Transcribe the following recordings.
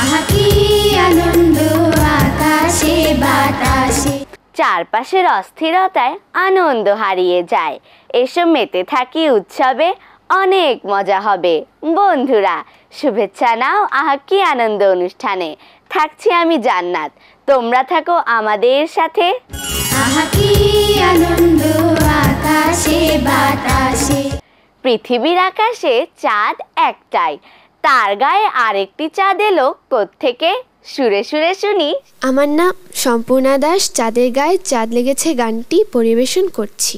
আহা কি আনন্দ আকাশে বাতাসে। চারপাশের অস্থিরতায় আনন্দ হারিয়ে যায়। এসব মেতে থাকি উৎসবে, অনেক মজা হবে। বন্ধুরা, শুভেচ্ছা নাও আহা কি আনন্দ অনুষ্ঠানে। থাকছি আমি জান্নাত, তোমরা থাকো আমাদের সাথে। আহা কি আনন্দ আকাশে বাতাসে। পৃথিবীর আকাশে চাঁদ একটাই, তার গায়ে আরেকটি চাঁদ এলো কোত্থেকে? সুরে সুরে শুনি। আমার নাম সম্পূর্ণা দাস। চাঁদের গায়ে চাঁদ লেগেছে গানটি পরিবেশন করছি।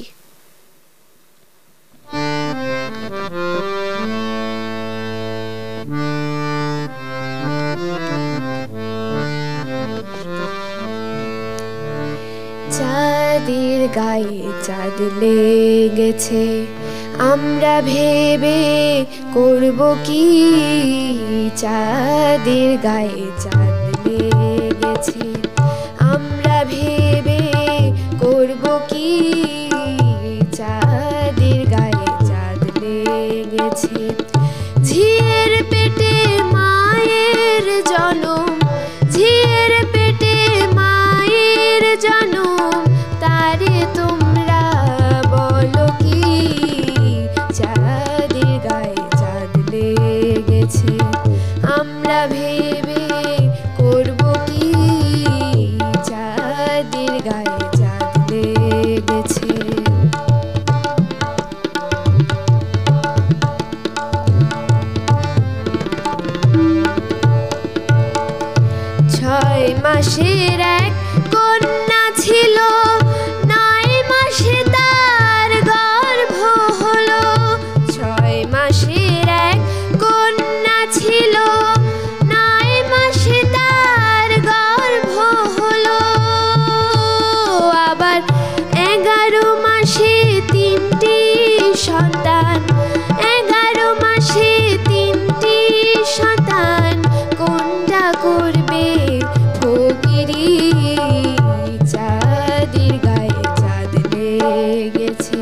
চাঁদের গায়ে চাঁদ লেগেছে, আমরা ভেবে করব কি? চাঁদের গায়ে চাঁদ লেগেছে, আমরা ভেবে করব কি? চাঁদের গায়ে চাঁদ লেগেছে, ঝিয়ের পেটে মায়ের জনম, ঝিয়ের পেটে মায়ের জনম, তারে তোমরা বলো কি? চাঁদের গায়ে চাঁদ লেগেছে, আমরা ভেবে করব কি? চাঁদের গায়ে চাঁদ লেগেছে। ছয় মাসের এক কন্যা ছিল, 9 মাসে তার গর্ভ হলো। 6 মাসের এক কন্যা ছিল, 9 মাসে তার গর্ভ হলো। আবার 11 মাসে 3টি সন্তান, 11 মাসে 3টি সন্তান, কোনটা করবে ফকিরি? চাঁদের গায়ে চাঁদ লেগেছে,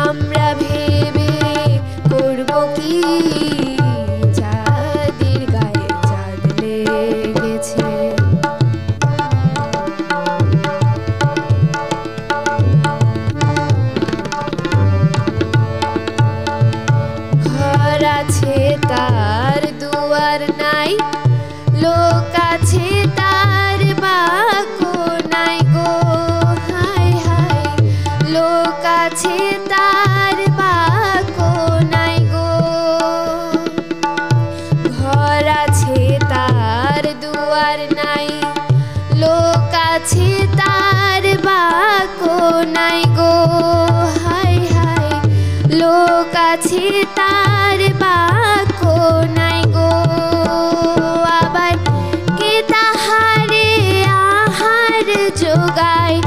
আমরা ভেবে করব কি? চাঁদের গায়ে চাঁদ লেগেছে। ঘর আছে তার দুয়ার নাই, লোক আছে তার বাক্য নাই গো। হায় হায়, লোক আছে তার বাক্য নাই গো। ঘর আছে তার দুয়ার নাই, লোক আছে তার বাক্য নাই গো। হায় হায়, লোক আছে তার বাক্য নাই গো। আবার কে তাহারে আহার যোগায়,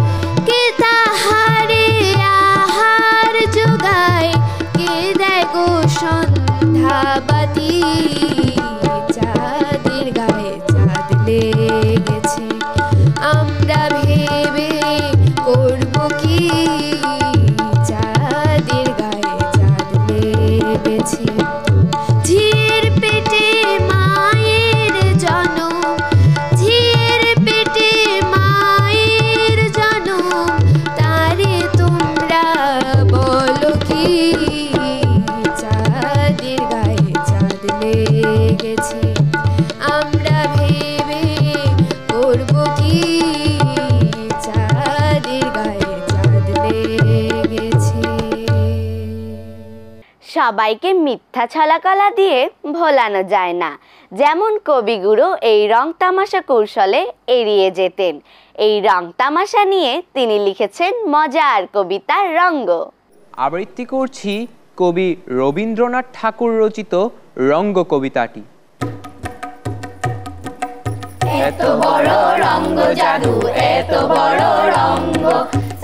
কে তাহারে আহার যোগায়, কে দেয় গো সন্ধ্যাবাতি? চাঁদের গায়ে চাঁদ লেগেছে, আমরা ভেবে করব কি? চাঁদের গায়ে চাঁদ লেগেছে, ঝিয়ের পেটে মায়ের জনম, ঝিয়ের পেটে মায়ের জনম, তারে তোমরা বলো কি? চাঁদের গায়ে চাঁদ লেগেছে, আমরা ভেবে করব কি? চাঁদের গায়ে চাঁদ লেগেছে। সবাইকে মিথ্যা ছলাকলা দিয়ে ভোলানো যায় না। যেমন কবিগুরু এই রং তামাশা কৌশলে এড়িয়ে যেতেন। এই রং তামাশা নিয়ে তিনি লিখেছেন মজার কবিতা রঙ্গ। আবৃত্তি করছি কবি রবীন্দ্রনাথ ঠাকুর রচিত রঙ্গ কবিতাটি। এত বড় রঙ্গ জাদু, এত বড় রঙ্গ,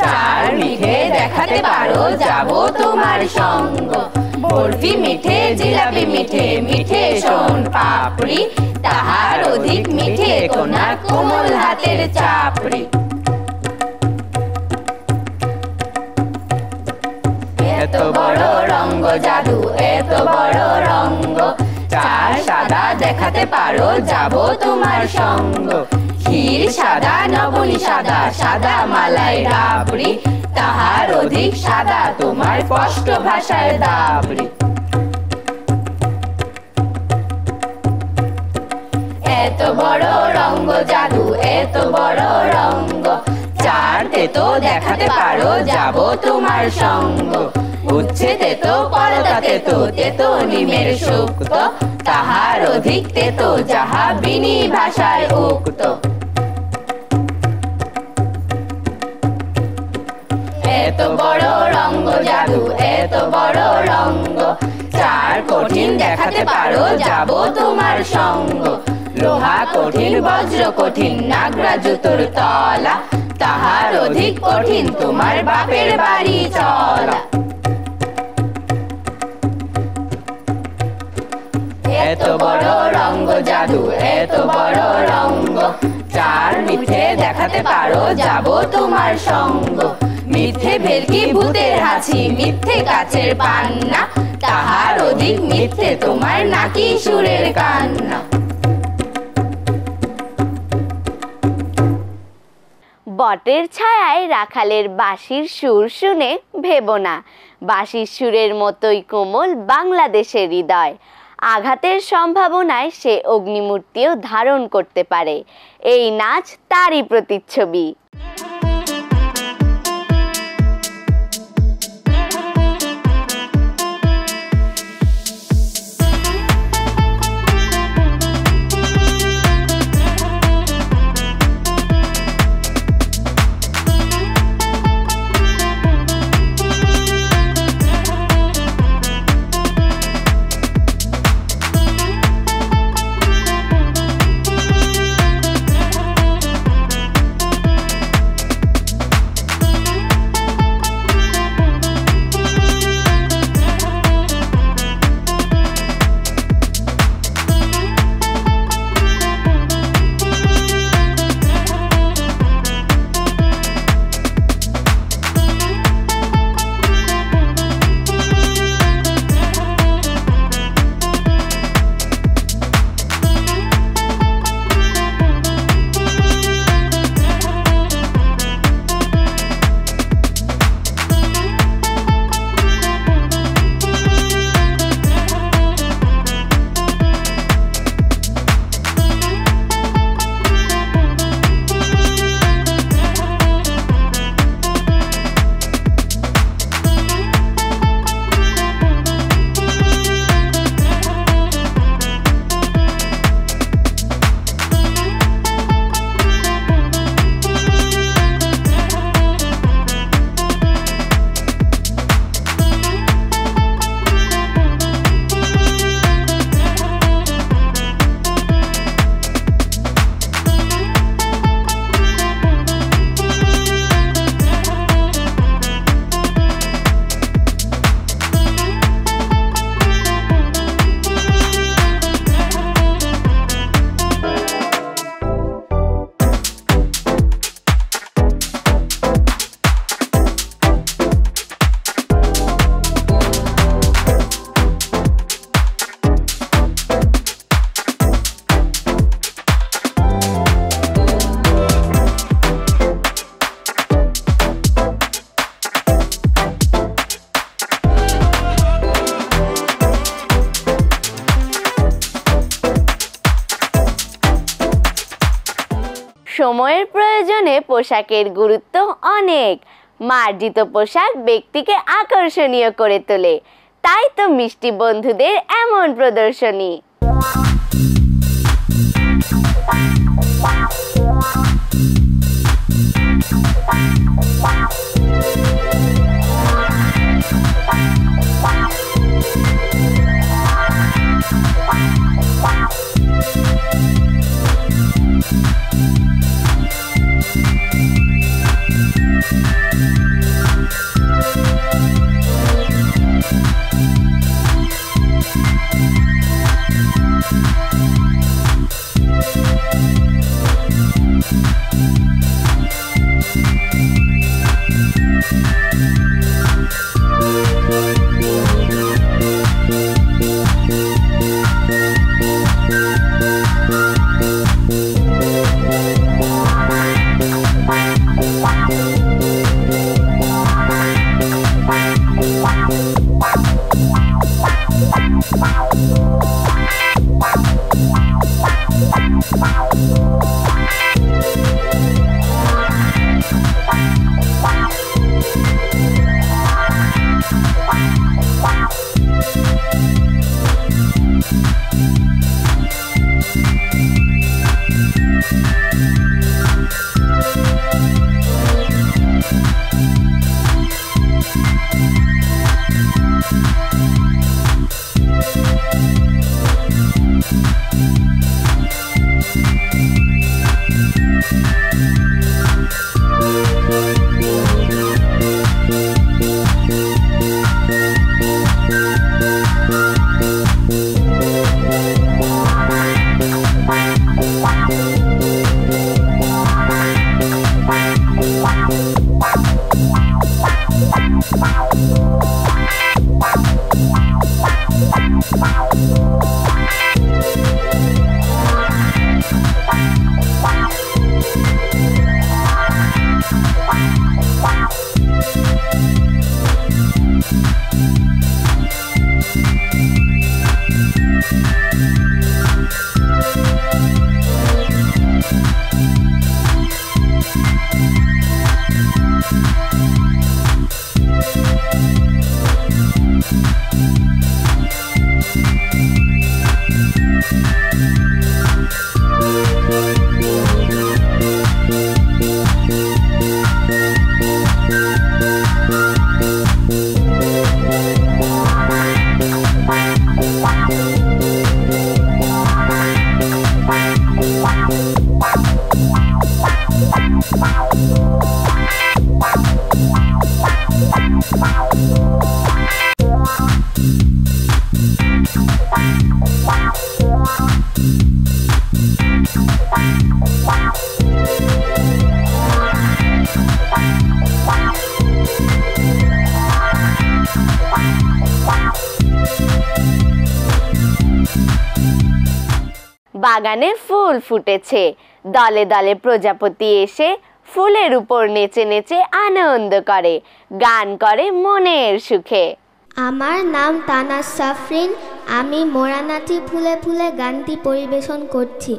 চার মিঠে দেখাতে পারো, যাব তোমার সঙ্গ। বরফি মিঠে, জিলাপি মিঠে, মিঠে সোন পাপড়ি, তাহার অধিক মিঠে কোনা কোমল হাতের চাপড়ি। এত বড় রঙ্গ জাদু, এত বড় রঙ্গ, চার আর সাদা দেখাতে পারো যাব তোমার সঙ্গ। ক্ষীর সাদা নবনী সাদা, সাদা মালাই রাবড়ি, তাহার অধিক সাদা তোমার স্পষ্ট ভাষার দাবড়ি। এত বড় রঙ্গ জাদু, এত বড় রঙ্গ, চার তেতো দেখাতে পারো যাব তোমার সঙ্গ। উচ্ছে তেতো করতা তেতো, তেতো নিমের শুক্ত, তাহার অধিক তেতো যাহা বিনি ভাষায় উক্ত। এত বড় রঙ্গ জাদু, এত বড় রঙ্গ, চার কঠিন দেখাতে পারো যাব তোমার সঙ্গ। লোহা কঠিন বজ্র কঠিন নাগরা জুতোর তলা, তাহার অধিক কঠিন তোমার বাপের বাড়ি চলা। এত বড় রঙ্গ জাদু, এত বড় রঙ্গ, চার মিথ্যে দেখাতে পারো যাব তোমার সঙ্গ। মিথ্যে ভেলকি ভূতের হাসি, মিথ্যে কাছের পান্না, তাহার অধিক মিথ্যে তোমার নাকি সুরের কান্না। বটের ছায়ায় রাখালের বাঁশির সুর শুনে ভেবো না, বাঁশির সুরের মতোই কোমল বাংলাদেশের হৃদয়। আঘাতের সম্ভাবনায় সে অগ্নিমূর্তিও ধারণ করতে পারে। এই নাচ তারই প্রতিচ্ছবি। সময়ের প্রয়োজনে পোশাকের গুরুত্ব অনেক। মার্জিত পোশাক ব্যক্তিকে আকর্ষণীয় করে তোলে, তাই তো মিষ্টি বন্ধুদের এমন প্রদর্শনী। বাগানে ফুল ফুটেছে, দলে দলে প্রজাপতি এসে ফুলের উপর নেচে নেচে আনন্দ করে, গান করে মনের সুখে। আমার নাম তানাজ সাফরিন, আমি মোরানাচি ফুলে ফুলে গানটি পরিবেশন করছি।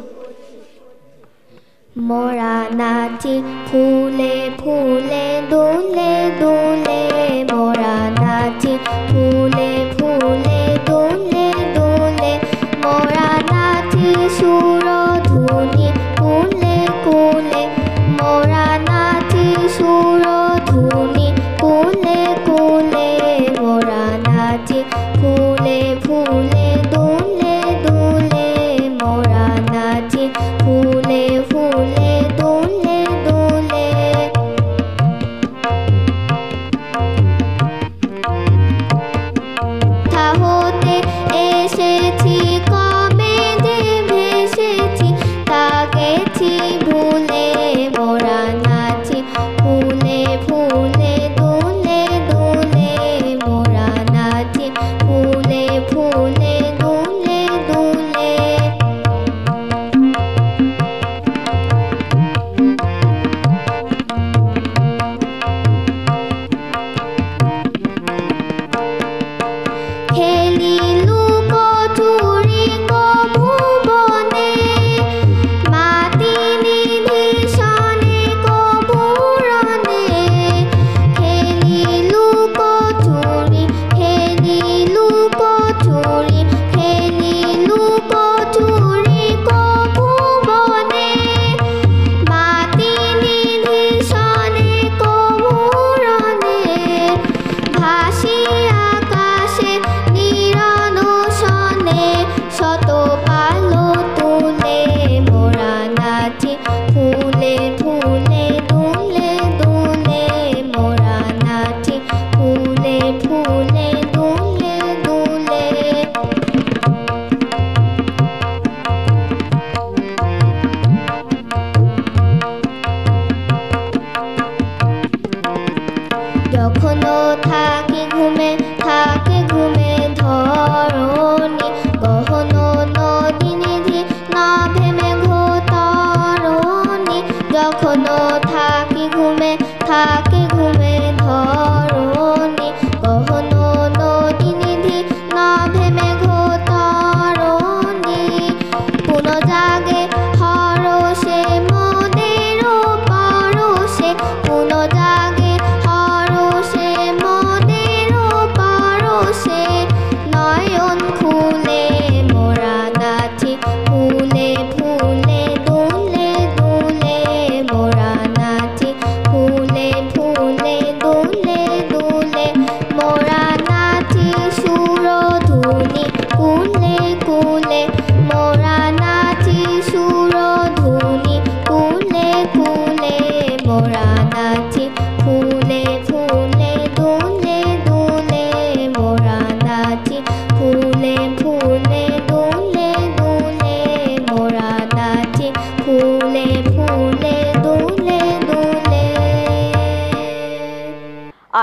মোরানাচি ফুলে ফুলে দুলে দুলে, মোরানাচি ফুলে ফুলে দুলে দুলে, মোরানাচি সুরধুনি কুলে কুলে, মোরানাচি সুরধুনি কুলে কুলে, মোরানাচি ফুলে ফুলে দুলে দুলে, মোরানাচি ফুলে ফুলে দুলে দুলে। তাহতে এসেছি কবে যে ভেসেছি, তা গেছি ভুলে, মোরানাচি ফুলে ফুলে দুলে দুলে, মোরানাচি ফুলে ফুলে দুলে দুলে।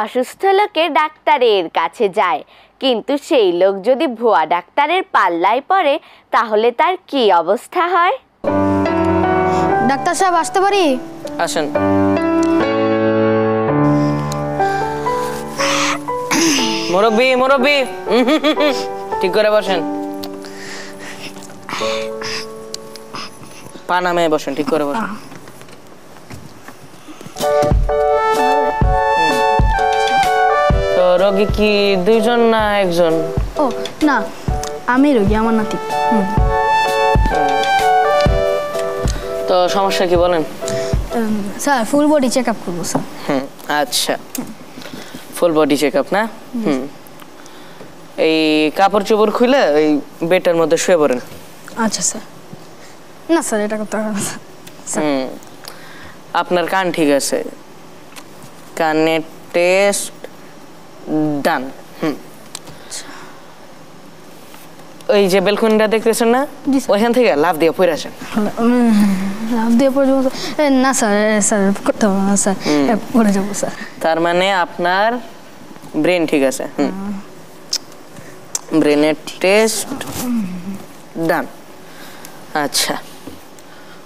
অসুস্থ লোকে ডাক্তারের কাছে যায়, কিন্তু সেই লোক যদি ভুয়া ডাক্তারের পাল্লায় পড়ে তাহলে তার কি অবস্থা হয়? ডাক্তার সাহেব আসতে পারি? আসেন। মুরব্বি মুরব্বি, ঠিক করে বসেন। পা নামে বসেন, ঠিক করে বসেন। তো রোগী কি দুইজন না একজন? ও না, আমি রোগী, আমার নাতি। তো সমস্যা কি বলেন? Sir full body check up করবো স্যার। আচ্ছা, ফুল বডি চেক আপ না? এই কাপড় চোপড় খুলে ওই বেডের মধ্যে শুয়ে পড়েন। আচ্ছা স্যার। না স্যার, এটা করতে হবে না স্যার। আপনার কান ঠিক আছে, কানের টেস্ট ডান। ওই যে বেলকনিটা দেখতেছেন না, ওইখান থেকে লাফ দিয়ে পড়ে আসেন। লাফ দিয়ে পড়ে যাবো? না স্যার, স্যার করতে হবে না স্যার, পড়ে যাবো স্যার। তার মানে আপনার ব্রেন ঠিক আছে। ব্রেনের টেস্ট ডান। আচ্ছা,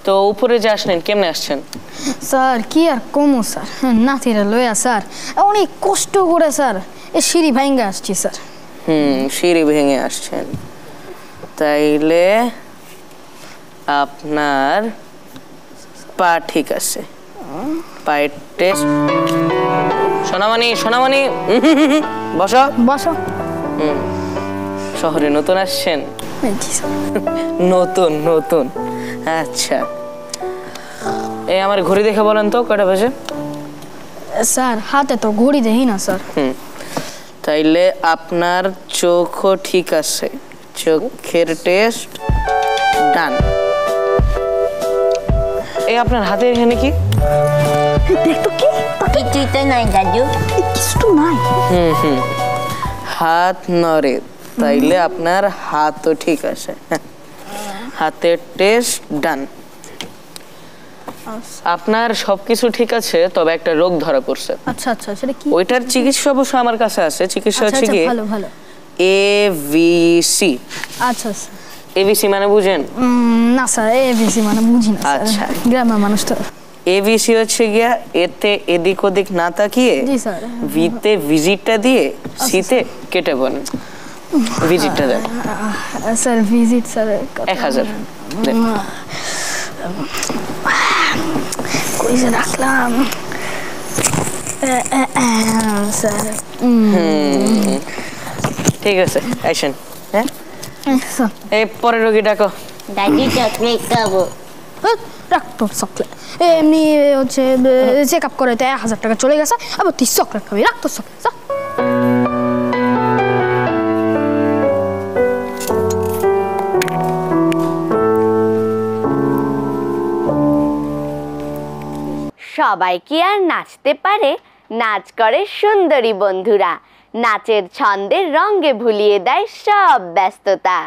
তো উপরে যে আসলেন কেমনে আসছেন? স্যার কি আর কমো স্যার, নাতিরা লইয়া স্যার অনেক কষ্ট করে স্যার এ সিঁড়ি ভাঙ্গা আসছি স্যার। সিঁড়ি ভেঙে আসছেন, তাইলে আপনার পা ঠিক আছে। পায়ের টেস্ট। সোনামণি সোনামণি, বসো বসো। শহরে নতুন আসছেন? নতুন নতুন, আচ্ছা। এই আমার ঘড়ি দেখে বলেন তো কয়টা বাজে? স্যার হাতে তো ঘড়ি দেখি না স্যার। তাইলে আপনার চোখও ঠিক আছে, চোখের টেস্ট ডান। এই আপনার হাতে এখানে কি? দেখতো কি? কিছুই তো নাই দাদু, কিছু তো নাই। হাত নড়ে, তাইলে আপনার হাতও ঠিক আছে। হাতের টেস্ট ডান। আপনার সবকিছু ঠিক আছে, তবে একটা রোগ ধরা পড়ছে। আচ্ছা আচ্ছা, সেটা কি? ওইটার চিকিৎসা অবশ্য আমার কাছে আছে। চিকিৎসা হচ্ছে কি ভালো ভালো। এভিসি। আচ্ছা স্যার। এভিসি মানে বুঝেন? না স্যার, এভিসি মানে বুঝি না। আচ্ছা, গ্রামের মানুষ তো। এভিসি হচ্ছে গিয়া এতে এদিক ওদিক না তাকিয়ে ভিতে ভিজিটটা দিয়ে সিতে কেটে বলেন। ভিজিটটা দেন স্যার। ভিজিট স্যার 1000 দেন। কই যে রাখলাম স্যার। ঠিক আছে, আইসেন। হ্যাঁ, এই পরের রোগী ডাকো। দাদি চকলেট খাবো। রাখতো চকলেট, এমনি হচ্ছে চেক আপ করে 1000 টাকা চলে গেছে, আবার 30 চকলেট খাবি। রাখতো চকলেট। সবাই কি আর নাচতে পারে? নাচ করে সুন্দরী বন্ধুরা। নাচের ছন্দের রঙে ভুলিয়ে দেয় সব ব্যস্ততা।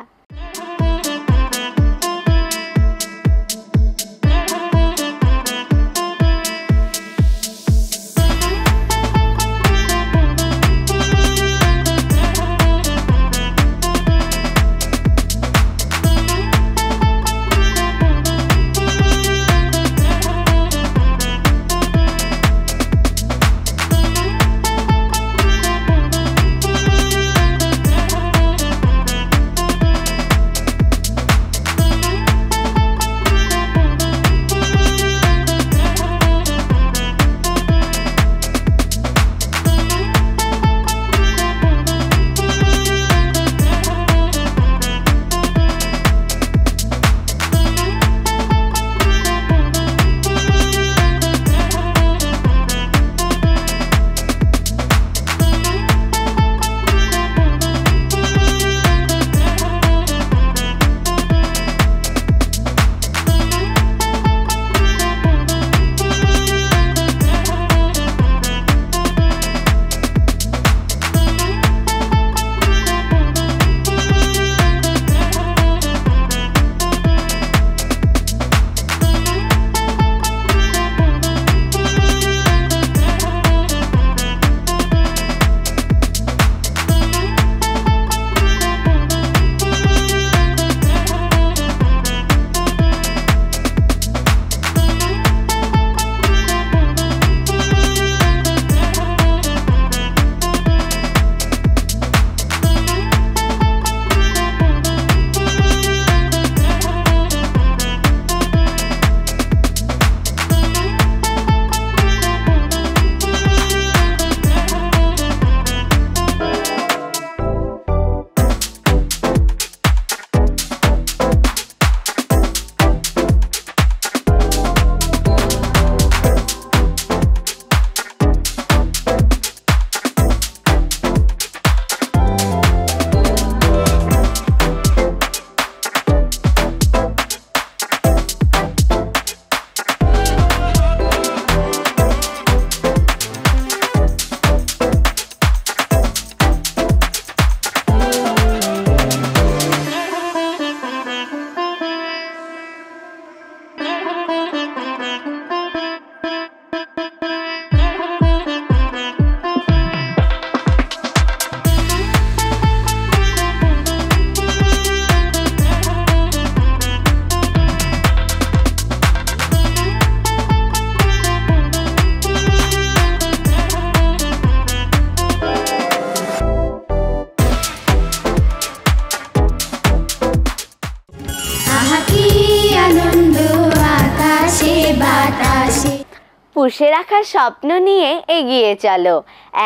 পুষে রাখার স্বপ্ন নিয়ে এগিয়ে চলো,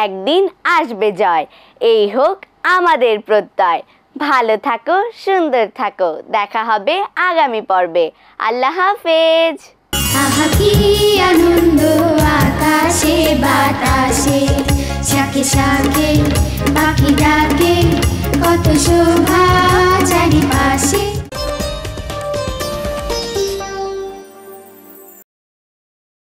একদিন আসবে জয়, এই হোক আমাদের প্রত্যয়। ভালো থাকো, সুন্দর থাকো, দেখা হবে আগামী পর্বে। আল্লাহ হাফেজ। আহা কি আনন্দ আকাশে বাতাসে, শাখে শাখে পাখি ডাকে, কত শোভা চারিপাশে।